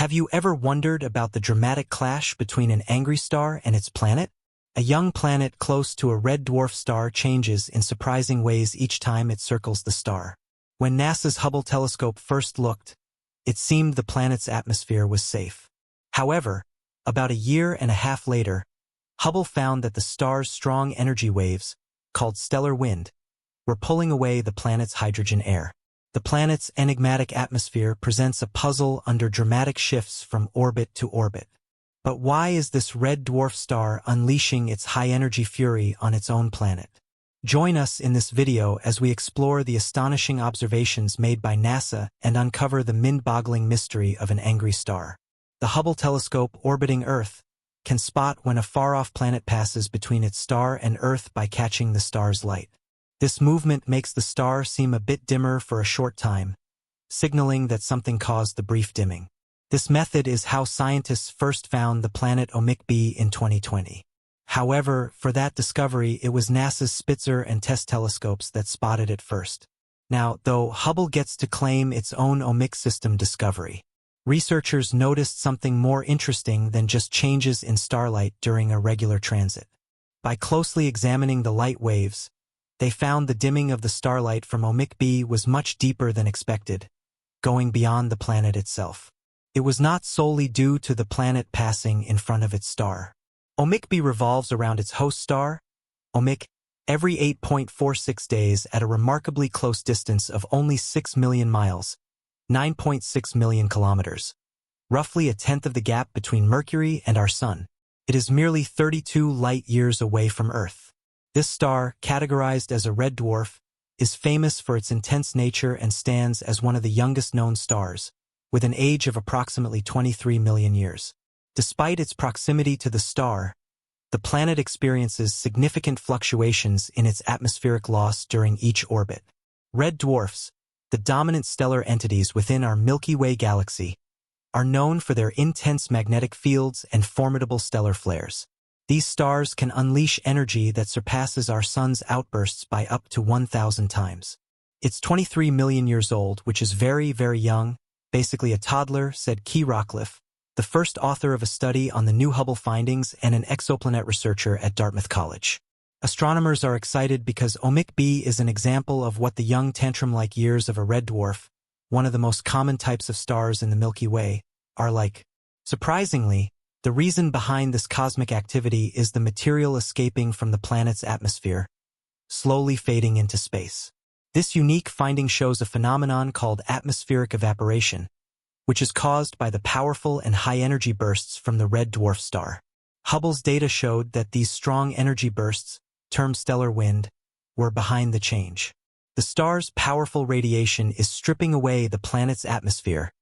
Have you ever wondered about the dramatic clash between an angry star and its planet? A young planet close to a red dwarf star changes in surprising ways each time it circles the star. When NASA's Hubble telescope first looked, it seemed the planet's atmosphere was safe. However, about a year and a half later, Hubble found that the star's strong energy waves, called stellar wind, were pulling away the planet's hydrogen air. The planet's enigmatic atmosphere presents a puzzle under dramatic shifts from orbit to orbit. But why is this red dwarf star unleashing its high-energy fury on its own planet? Join us in this video as we explore the astonishing observations made by NASA and uncover the mind-boggling mystery of an angry star. The Hubble telescope orbiting Earth can spot when a far-off planet passes between its star and Earth by catching the star's light. This movement makes the star seem a bit dimmer for a short time, signaling that something caused the brief dimming. This method is how scientists first found the planet OMIC B in 2020. However, for that discovery, it was NASA's Spitzer and TESS telescopes that spotted it first. Now, though Hubble gets to claim its own OMIC system discovery, researchers noticed something more interesting than just changes in starlight during a regular transit. By closely examining the light waves, they found the dimming of the starlight from OMIC B was much deeper than expected, going beyond the planet itself. It was not solely due to the planet passing in front of its star. OMIC B revolves around its host star, OMIC, every 8.46 days at a remarkably close distance of only 6 million miles, 9.6 million kilometers, roughly a tenth of the gap between Mercury and our Sun. It is merely 32 light-years away from Earth. This star, categorized as a red dwarf, is famous for its intense nature and stands as one of the youngest known stars, with an age of approximately 23 million years. Despite its proximity to the star, the planet experiences significant fluctuations in its atmospheric loss during each orbit. Red dwarfs, the dominant stellar entities within our Milky Way galaxy, are known for their intense magnetic fields and formidable stellar flares. These stars can unleash energy that surpasses our Sun's outbursts by up to 1,000 times. It's 23 million years old, which is very, very young, basically a toddler, said Key Rockcliffe, the first author of a study on the new Hubble findings and an exoplanet researcher at Dartmouth College. Astronomers are excited because OMIC B is an example of what the young tantrum-like years of a red dwarf, one of the most common types of stars in the Milky Way, are like. Surprisingly, the reason behind this cosmic activity is the material escaping from the planet's atmosphere, slowly fading into space. This unique finding shows a phenomenon called atmospheric evaporation, which is caused by the powerful and high-energy bursts from the red dwarf star. Hubble's data showed that these strong energy bursts, termed stellar wind, were behind the change. The star's powerful radiation is stripping away the planet's atmosphere,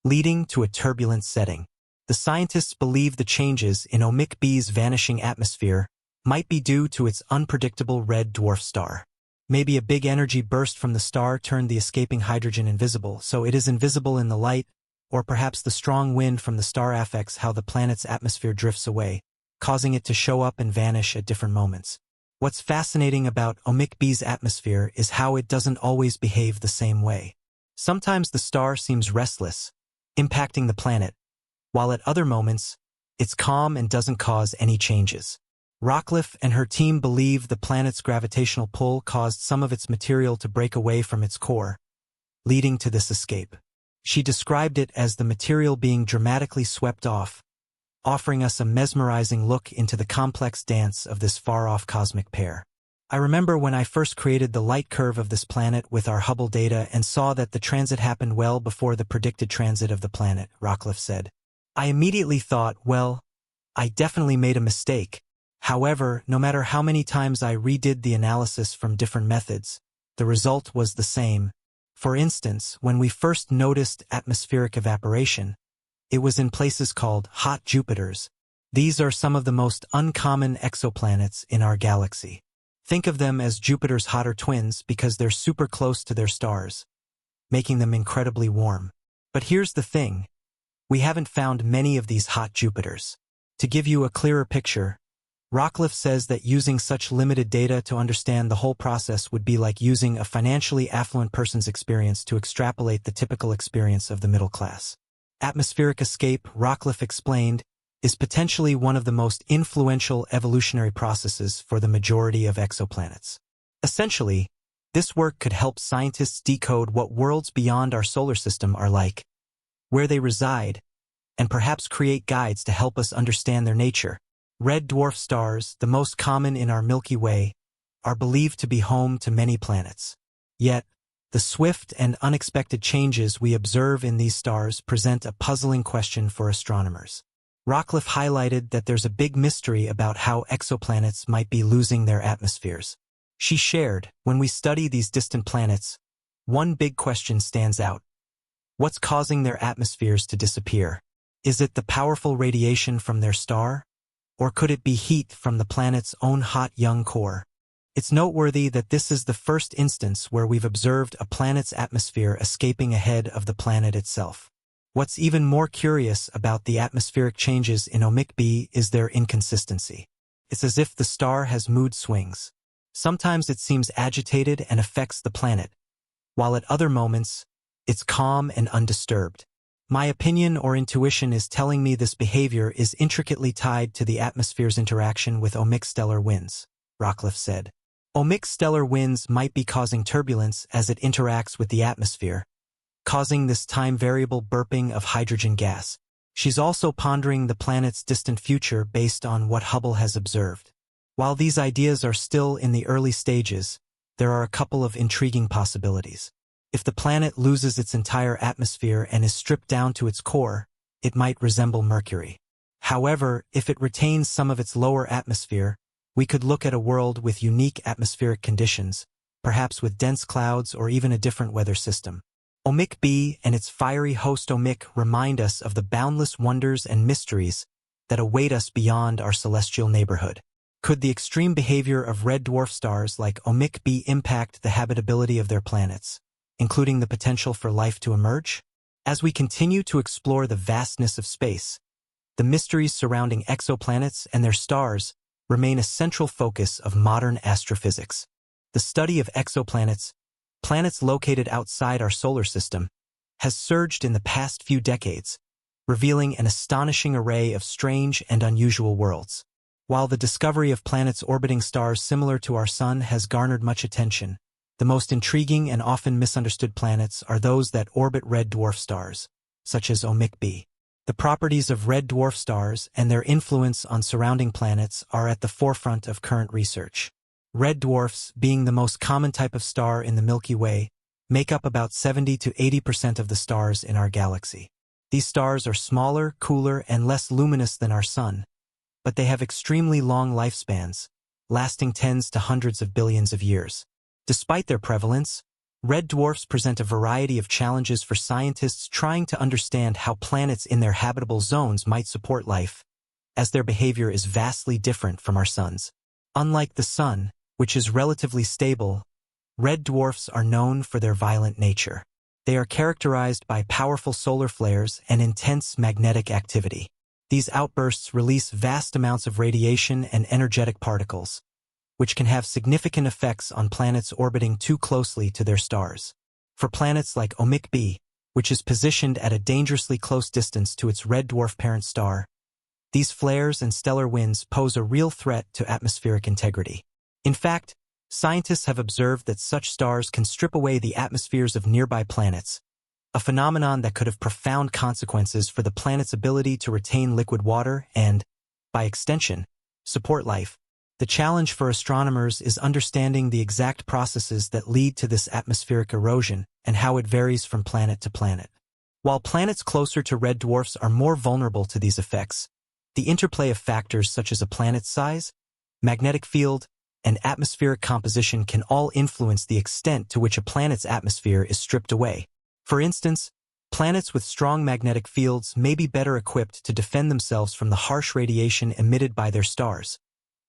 leading to a turbulent setting. The scientists believe the changes in OMIC B's vanishing atmosphere might be due to its unpredictable red dwarf star. Maybe a big energy burst from the star turned the escaping hydrogen invisible, so it is invisible in the light, or perhaps the strong wind from the star affects how the planet's atmosphere drifts away, causing it to show up and vanish at different moments. What's fascinating about OMIC B's atmosphere is how it doesn't always behave the same way. Sometimes the star seems restless, impacting the planet, while at other moments, it's calm and doesn't cause any changes. Rockcliffe and her team believe the planet's gravitational pull caused some of its material to break away from its core, leading to this escape. She described it as the material being dramatically swept off, offering us a mesmerizing look into the complex dance of this far-off cosmic pair. I remember when I first created the light curve of this planet with our Hubble data and saw that the transit happened well before the predicted transit of the planet, Rockcliffe said. I immediately thought, well, I definitely made a mistake. However, no matter how many times I redid the analysis from different methods, the result was the same. For instance, when we first noticed atmospheric evaporation, it was in places called hot Jupiters. These are some of the most uncommon exoplanets in our galaxy. Think of them as Jupiter's hotter twins because they're super close to their stars, making them incredibly warm. But here's the thing. We haven't found many of these hot Jupiters. To give you a clearer picture, Rockcliffe says that using such limited data to understand the whole process would be like using a financially affluent person's experience to extrapolate the typical experience of the middle class. Atmospheric escape, Rockcliffe explained, is potentially one of the most influential evolutionary processes for the majority of exoplanets. Essentially, this work could help scientists decode what worlds beyond our solar system are like, where they reside, and perhaps create guides to help us understand their nature. Red dwarf stars, the most common in our Milky Way, are believed to be home to many planets. Yet, the swift and unexpected changes we observe in these stars present a puzzling question for astronomers. Rockcliffe highlighted that there's a big mystery about how exoplanets might be losing their atmospheres. She shared, when we study these distant planets, one big question stands out. What's causing their atmospheres to disappear? Is it the powerful radiation from their star? Or could it be heat from the planet's own hot young core? It's noteworthy that this is the first instance where we've observed a planet's atmosphere escaping ahead of the planet itself. What's even more curious about the atmospheric changes in OMIC B is their inconsistency. It's as if the star has mood swings. Sometimes it seems agitated and affects the planet, while at other moments, it's calm and undisturbed. My opinion or intuition is telling me this behavior is intricately tied to the atmosphere's interaction with OMIC stellar winds, Rockcliffe said. OMIC stellar winds might be causing turbulence as it interacts with the atmosphere, causing this time-variable burping of hydrogen gas. She's also pondering the planet's distant future based on what Hubble has observed. While these ideas are still in the early stages, there are a couple of intriguing possibilities. If the planet loses its entire atmosphere and is stripped down to its core, it might resemble Mercury. However, if it retains some of its lower atmosphere, we could look at a world with unique atmospheric conditions, perhaps with dense clouds or even a different weather system. OMIC B and its fiery host OMIC remind us of the boundless wonders and mysteries that await us beyond our celestial neighborhood. Could the extreme behavior of red dwarf stars like OMIC B impact the habitability of their planets, including the potential for life to emerge? As we continue to explore the vastness of space, the mysteries surrounding exoplanets and their stars remain a central focus of modern astrophysics. The study of exoplanets, planets located outside our solar system, has surged in the past few decades, revealing an astonishing array of strange and unusual worlds. While the discovery of planets orbiting stars similar to our Sun has garnered much attention, the most intriguing and often misunderstood planets are those that orbit red dwarf stars, such as OMIC B. The properties of red dwarf stars and their influence on surrounding planets are at the forefront of current research. Red dwarfs, being the most common type of star in the Milky Way, make up about 70 to 80% of the stars in our galaxy. These stars are smaller, cooler, and less luminous than our Sun, but they have extremely long lifespans, lasting tens to hundreds of billions of years. Despite their prevalence, red dwarfs present a variety of challenges for scientists trying to understand how planets in their habitable zones might support life, as their behavior is vastly different from our Sun's. Unlike the Sun, which is relatively stable, red dwarfs are known for their violent nature. They are characterized by powerful solar flares and intense magnetic activity. These outbursts release vast amounts of radiation and energetic particles, which can have significant effects on planets orbiting too closely to their stars. For planets like OMIC B, which is positioned at a dangerously close distance to its red dwarf parent star, these flares and stellar winds pose a real threat to atmospheric integrity. In fact, scientists have observed that such stars can strip away the atmospheres of nearby planets, a phenomenon that could have profound consequences for the planet's ability to retain liquid water and, by extension, support life. The challenge for astronomers is understanding the exact processes that lead to this atmospheric erosion and how it varies from planet to planet. While planets closer to red dwarfs are more vulnerable to these effects, the interplay of factors such as a planet's size, magnetic field, and atmospheric composition can all influence the extent to which a planet's atmosphere is stripped away. For instance, planets with strong magnetic fields may be better equipped to defend themselves from the harsh radiation emitted by their stars,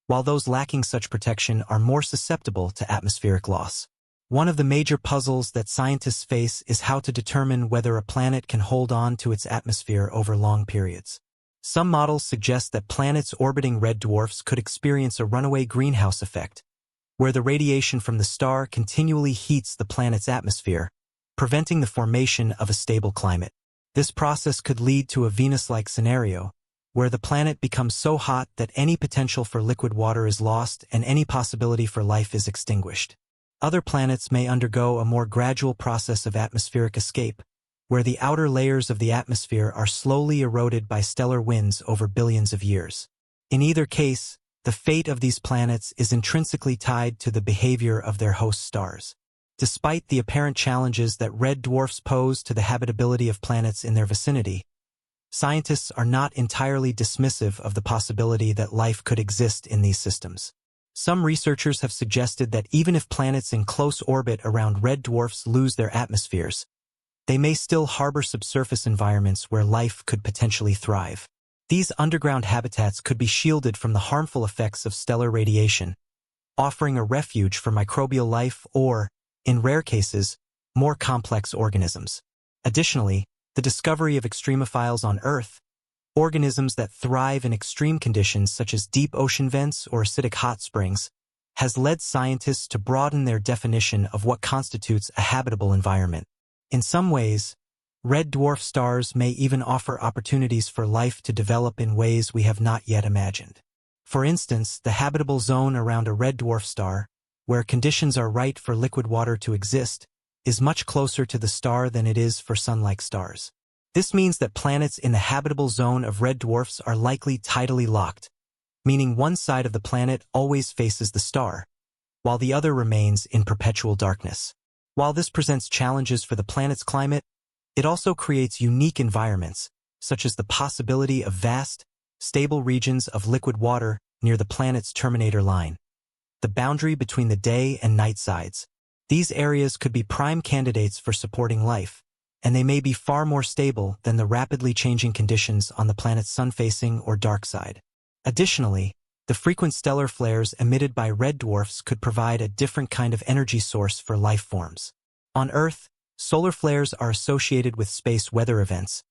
while those lacking such protection are more susceptible to atmospheric loss. One of the major puzzles that scientists face is how to determine whether a planet can hold on to its atmosphere over long periods. Some models suggest that planets orbiting red dwarfs could experience a runaway greenhouse effect, where the radiation from the star continually heats the planet's atmosphere, preventing the formation of a stable climate. This process could lead to a Venus-like scenario, where the planet becomes so hot that any potential for liquid water is lost and any possibility for life is extinguished. Other planets may undergo a more gradual process of atmospheric escape, where the outer layers of the atmosphere are slowly eroded by stellar winds over billions of years. In either case, the fate of these planets is intrinsically tied to the behavior of their host stars. Despite the apparent challenges that red dwarfs pose to the habitability of planets in their vicinity, scientists are not entirely dismissive of the possibility that life could exist in these systems. Some researchers have suggested that even if planets in close orbit around red dwarfs lose their atmospheres, they may still harbor subsurface environments where life could potentially thrive. These underground habitats could be shielded from the harmful effects of stellar radiation, offering a refuge for microbial life or, in rare cases, more complex organisms. Additionally, the discovery of extremophiles on Earth, organisms that thrive in extreme conditions such as deep ocean vents or acidic hot springs, has led scientists to broaden their definition of what constitutes a habitable environment. In some ways, red dwarf stars may even offer opportunities for life to develop in ways we have not yet imagined. For instance, the habitable zone around a red dwarf star, where conditions are right for liquid water to exist, is much closer to the star than it is for sun-like stars. This means that planets in the habitable zone of red dwarfs are likely tidally locked, meaning one side of the planet always faces the star, while the other remains in perpetual darkness. While this presents challenges for the planet's climate, it also creates unique environments, such as the possibility of vast, stable regions of liquid water near the planet's terminator line, the boundary between the day and night sides. These areas could be prime candidates for supporting life, and they may be far more stable than the rapidly changing conditions on the planet's sun-facing or dark side. Additionally, the frequent stellar flares emitted by red dwarfs could provide a different kind of energy source for life forms. On Earth, solar flares are associated with space weather events,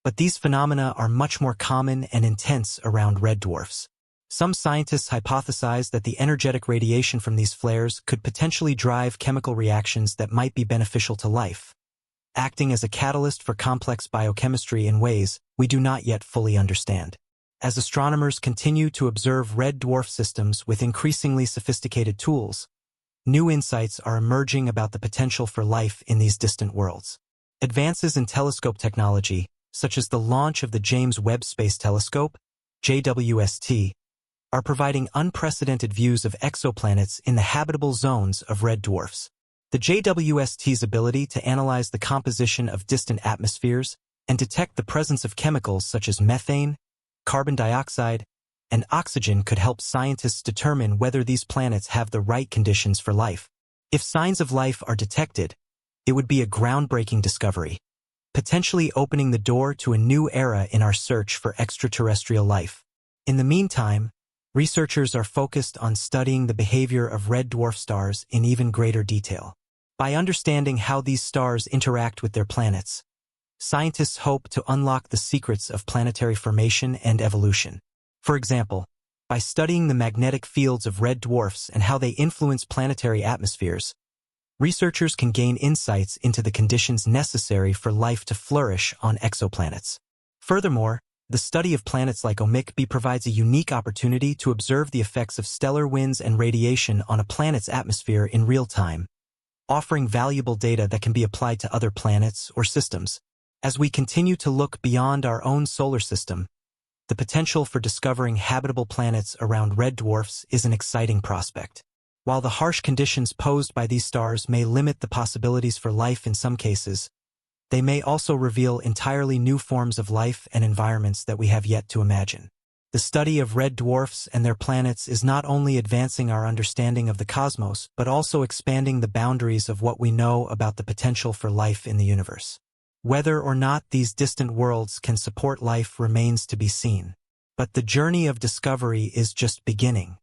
but these phenomena are much more common and intense around red dwarfs. Some scientists hypothesize that the energetic radiation from these flares could potentially drive chemical reactions that might be beneficial to life, acting as a catalyst for complex biochemistry in ways we do not yet fully understand. As astronomers continue to observe red dwarf systems with increasingly sophisticated tools, new insights are emerging about the potential for life in these distant worlds. Advances in telescope technology, such as the launch of the James Webb Space Telescope, JWST, are providing unprecedented views of exoplanets in the habitable zones of red dwarfs. The JWST's ability to analyze the composition of distant atmospheres and detect the presence of chemicals such as methane, carbon dioxide, and oxygen could help scientists determine whether these planets have the right conditions for life. If signs of life are detected, it would be a groundbreaking discovery, potentially opening the door to a new era in our search for extraterrestrial life. In the meantime, researchers are focused on studying the behavior of red dwarf stars in even greater detail. By understanding how these stars interact with their planets, scientists hope to unlock the secrets of planetary formation and evolution. For example, by studying the magnetic fields of red dwarfs and how they influence planetary atmospheres, researchers can gain insights into the conditions necessary for life to flourish on exoplanets. Furthermore, the study of planets like OMIC-B provides a unique opportunity to observe the effects of stellar winds and radiation on a planet's atmosphere in real time, offering valuable data that can be applied to other planets or systems. As we continue to look beyond our own solar system, the potential for discovering habitable planets around red dwarfs is an exciting prospect. While the harsh conditions posed by these stars may limit the possibilities for life in some cases, they may also reveal entirely new forms of life and environments that we have yet to imagine. The study of red dwarfs and their planets is not only advancing our understanding of the cosmos, but also expanding the boundaries of what we know about the potential for life in the universe. Whether or not these distant worlds can support life remains to be seen. But the journey of discovery is just beginning.